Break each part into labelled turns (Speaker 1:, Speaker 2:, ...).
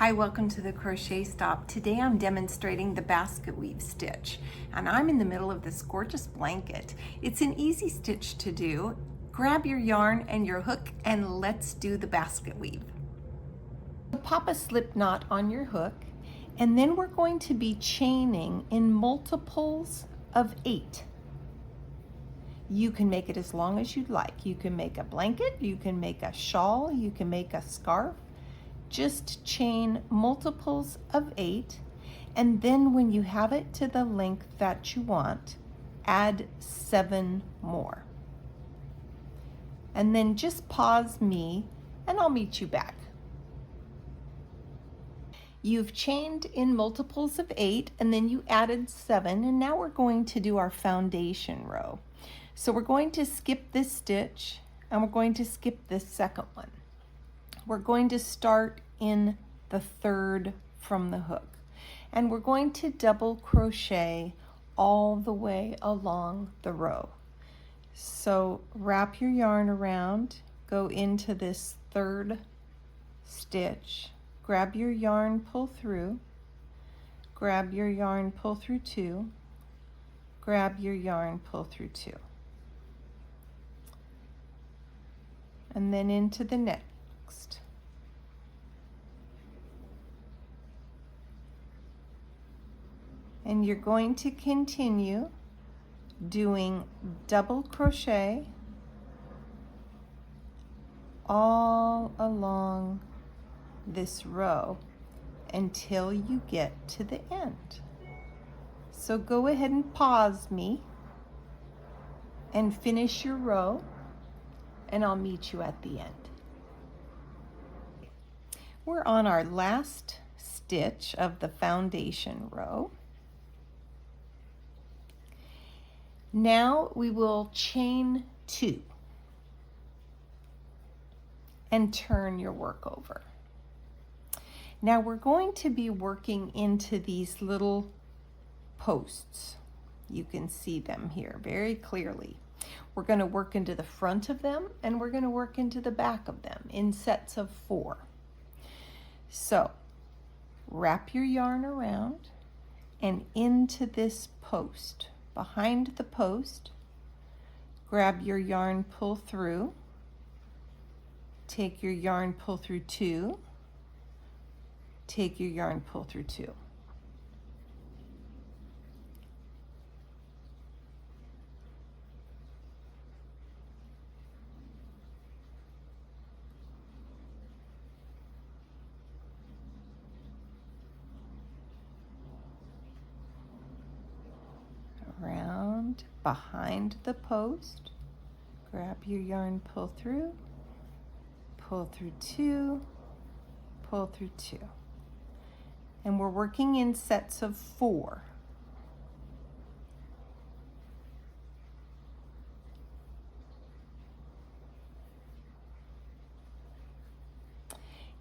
Speaker 1: Hi, welcome to the Crochet Stop. Today I'm demonstrating the basket weave stitch, and I'm in the middle of this gorgeous blanket. It's an easy stitch to do. Grab your yarn and your hook and let's do the basket weave. Pop a slip knot on your hook, and then we're going to be chaining in multiples of 8. You can make it as long as you'd like. You can make a blanket, you can make a shawl, you can make a scarf. Just chain multiples of 8, and then when you have it to the length that you want, add 7 more. And then just pause me and I'll meet you back. You've chained in multiples of 8 and then you added 7, and now we're going to do our foundation row. So we're going to skip this stitch and we're going to skip this second one. We're going to start in the 3rd from the hook, and we're going to double crochet all the way along the row. So wrap your yarn around, go into this 3rd stitch, grab your yarn, pull through, grab your yarn, pull through 2, grab your yarn, pull through 2, and then into the next. And you're going to continue doing double crochet all along this row until you get to the end. So go ahead and pause me and finish your row, and I'll meet you at the end. We're on our last stitch of the foundation row. Now we will chain 2 and turn your work over. Now we're going to be working into these little posts. You can see them here very clearly. We're going to work into the front of them and we're going to work into the back of them in sets of 4. So wrap your yarn around and into this post. Behind the post, grab your yarn, pull through, take your yarn, pull through 2, take your yarn, pull through 2. Around behind the post, grab your yarn, pull through 2, pull through 2. And we're working in sets of 4.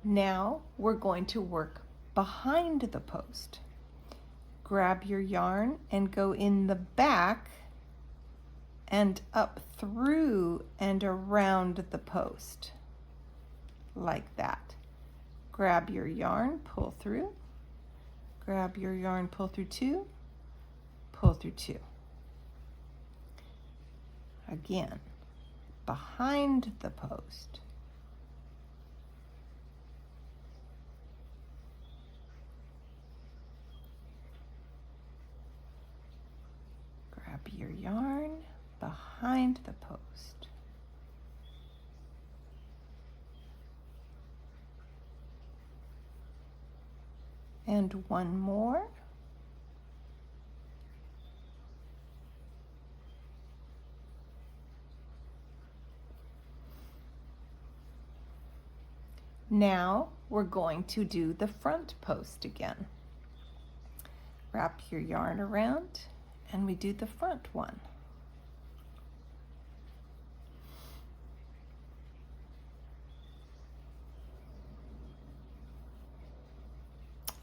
Speaker 1: Now we're going to work behind the post. Grab your yarn and go in the back and up through and around the post, like that. Grab your yarn, pull through, grab your yarn, pull through 2, pull through 2. Again, behind the post. Grab your yarn behind the post. And one more. Now we're going to do the front post again. Wrap your yarn around and we do the front one.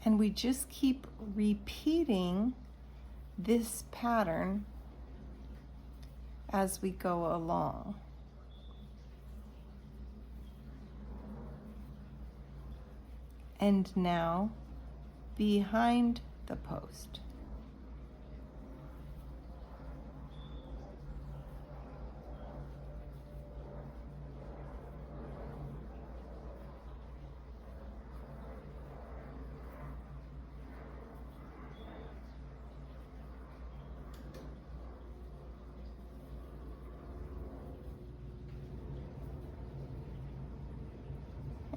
Speaker 1: And we just keep repeating this pattern as we go along. and now behind the post.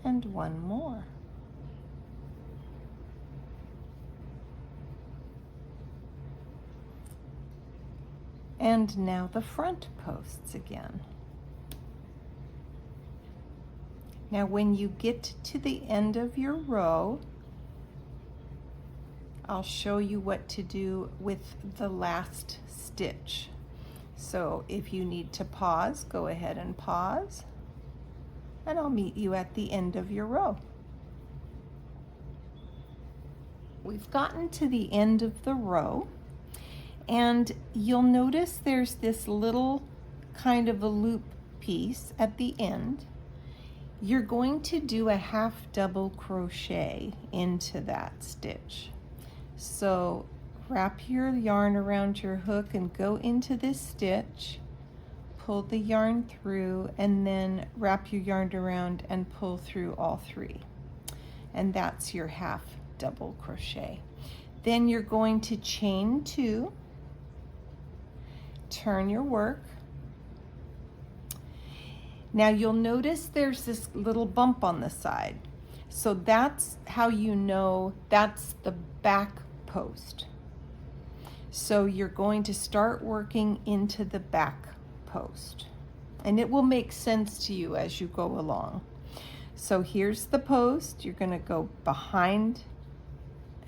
Speaker 1: And one more. And now the front posts again. Now when you get to the end of your row, I'll show you what to do with the last stitch. So if you need to pause, go ahead and pause, and I'll meet you at the end of your row. We've gotten to the end of the row, and you'll notice there's this little kind of a loop piece at the end. You're going to do a half double crochet into that stitch. So wrap your yarn around your hook and go into this stitch, pull the yarn through, and then wrap your yarn around and pull through all three. And that's your half double crochet. Then you're going to chain two, turn your work. Now you'll notice there's this little bump on the side. So that's how you know that's the back post. So you're going to start working into the back post, and it will make sense to you as you go along. So here's the post. You're going to go behind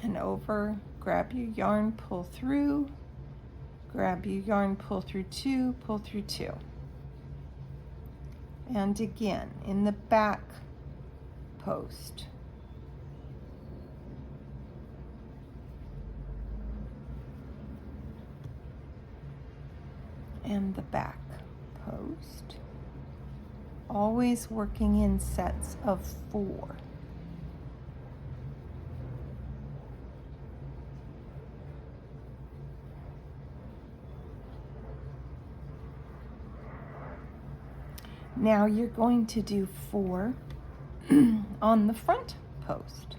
Speaker 1: and over, grab your yarn, pull through, grab your yarn, pull through two, pull through two. And again in the back post. And the back post. Always working in sets of 4. Now you're going to do 4 on the front post.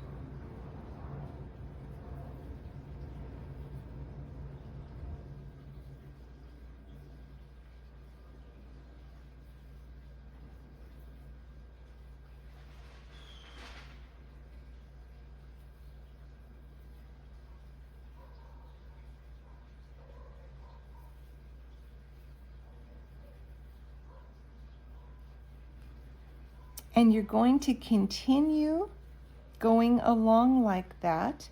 Speaker 1: And you're going to continue going along like that.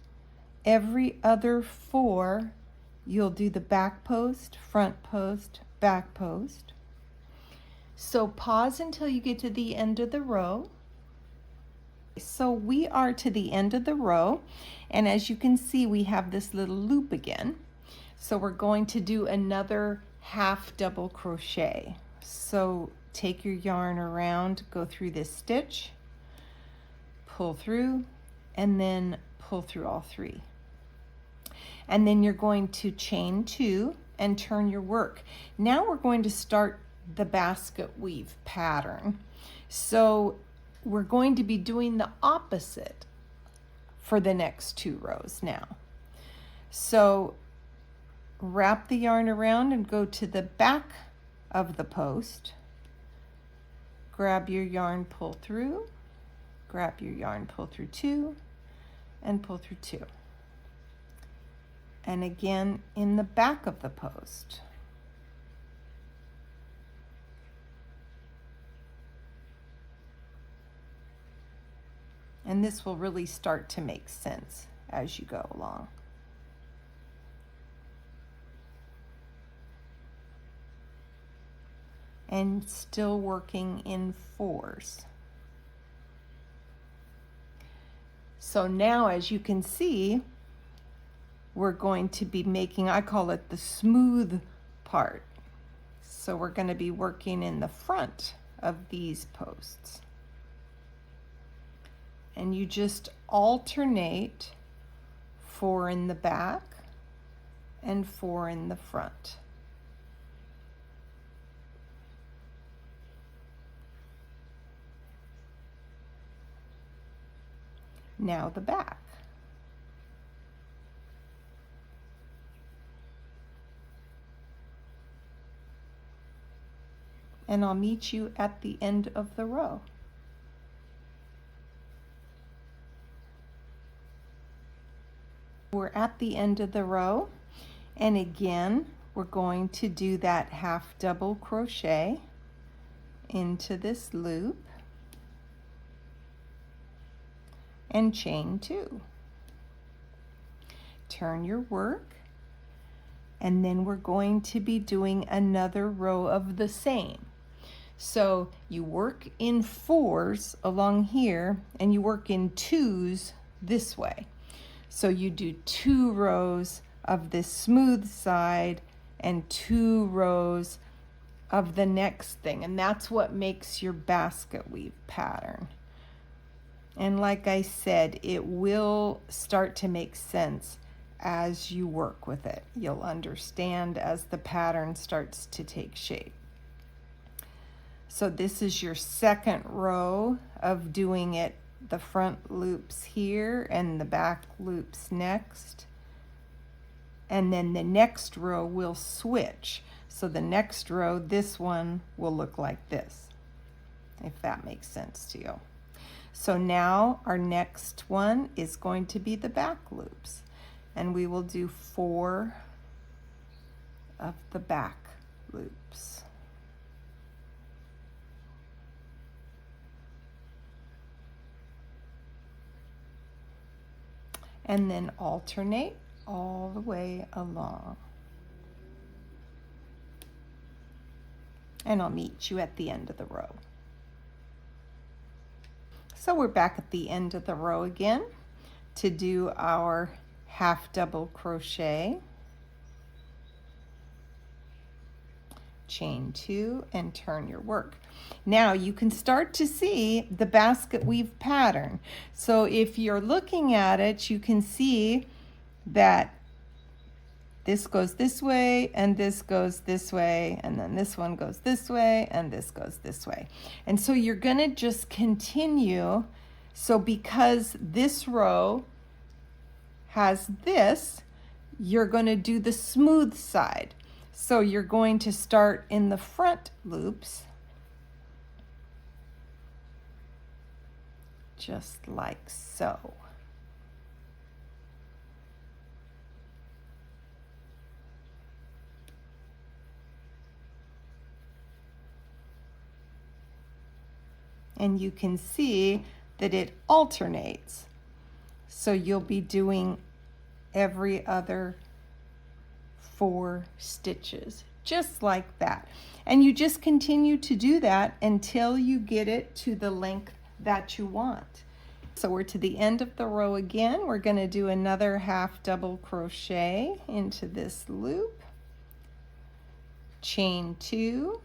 Speaker 1: Every other 4, you'll do the back post, front post, back post. So pause until you get to the end of the row. So we are to the end of the row, and as you can see, we have this little loop again. So we're going to do another half double crochet. So take your yarn around, go through this stitch, pull through, and then pull through all 3. And then you're going to chain 2 and turn your work. Now we're going to start the basket weave pattern. So we're going to be doing the opposite for the next 2 rows now. So wrap the yarn around and go to the back of the post. Grab your yarn, pull through, grab your yarn, pull through 2, and pull through 2. And again in the back of the post. And this will really start to make sense as you go along. And still working in 4s. So now, as you can see, we're going to be making, I call it the smooth part. So we're going to be working in the front of these posts. and you just alternate 4 in the back and 4 in the front. Now the back. And I'll meet you at the end of the row. We're at the end of the row, and again we're going to do that half double crochet into this loop and chain 2. Turn your work, and then we're going to be doing another row of the same. So you work in 4s along here, and you work in 2s this way. So you do 2 rows of this smooth side and 2 rows of the next thing, and that's what makes your basket weave pattern. And like I said, it will start to make sense as you work with it. You'll understand as the pattern starts to take shape. So this is your second row of doing it, the front loops here and the back loops next. And then the next row will switch. So the next row, this one will look like this, if that makes sense to you. So now our next one is going to be the back loops, and we will do 4 of the back loops. And then alternate all the way along. And I'll meet you at the end of the row. So we're back at the end of the row again to do our half double crochet, chain 2, and turn your work. Now you can start to see the basket weave pattern. So if you're looking at it, you can see that this goes this way, and this goes this way, and then this one goes this way, and this goes this way. And so you're gonna just continue. So because this row has this, you're gonna do the smooth side. So you're going to start in the front loops, just like so. And you can see that it alternates. So you'll be doing every other 4 stitches, just like that. And you just continue to do that until you get it to the length that you want. So we're to the end of the row again. We're going to do another half double crochet into this loop, chain 2,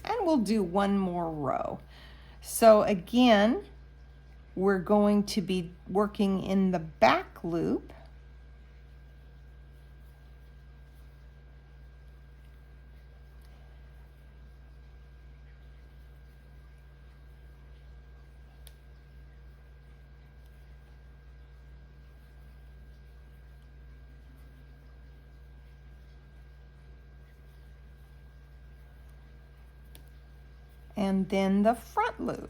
Speaker 1: and we'll do 1 more row. So again, we're going to be working in the back loop, and then the front loop.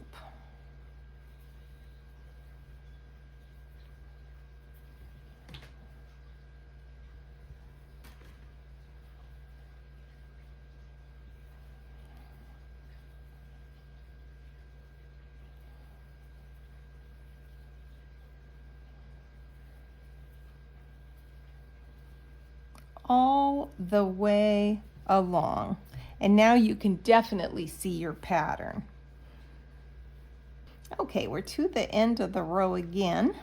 Speaker 1: All the way along. And now you can definitely see your pattern. Okay, we're to the end of the row again.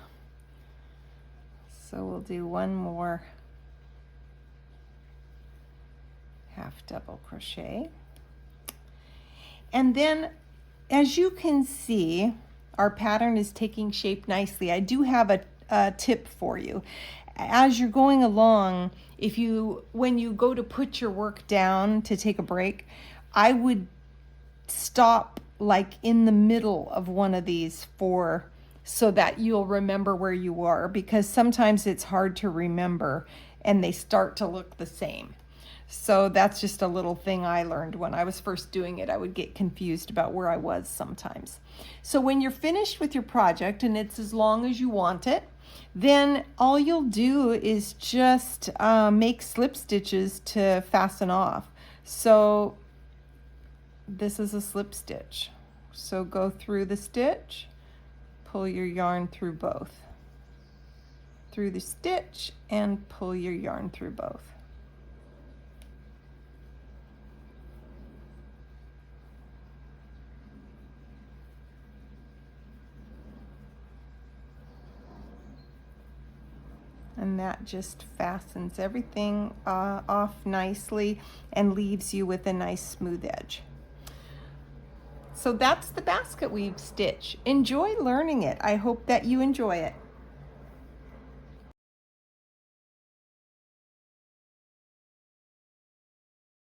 Speaker 1: So we'll do 1 more half double crochet. And then, as you can see, our pattern is taking shape nicely, I do have a tip for you. As you're going along, when you go to put your work down to take a break, I would stop like in the middle of one of these so that you'll remember where you are, because sometimes it's hard to remember and they start to look the same. So that's just a little thing I learned when I was first doing it. I would get confused about where I was sometimes. So when you're finished with your project and it's as long as you want it, then all you'll do is just make slip stitches to fasten off. So this is a slip stitch. So go through the stitch, pull your yarn through both. Through the stitch and pull your yarn through both. And that just fastens everything off nicely and leaves you with a nice smooth edge. So that's the basket weave stitch. Enjoy learning it. I hope that you enjoy it.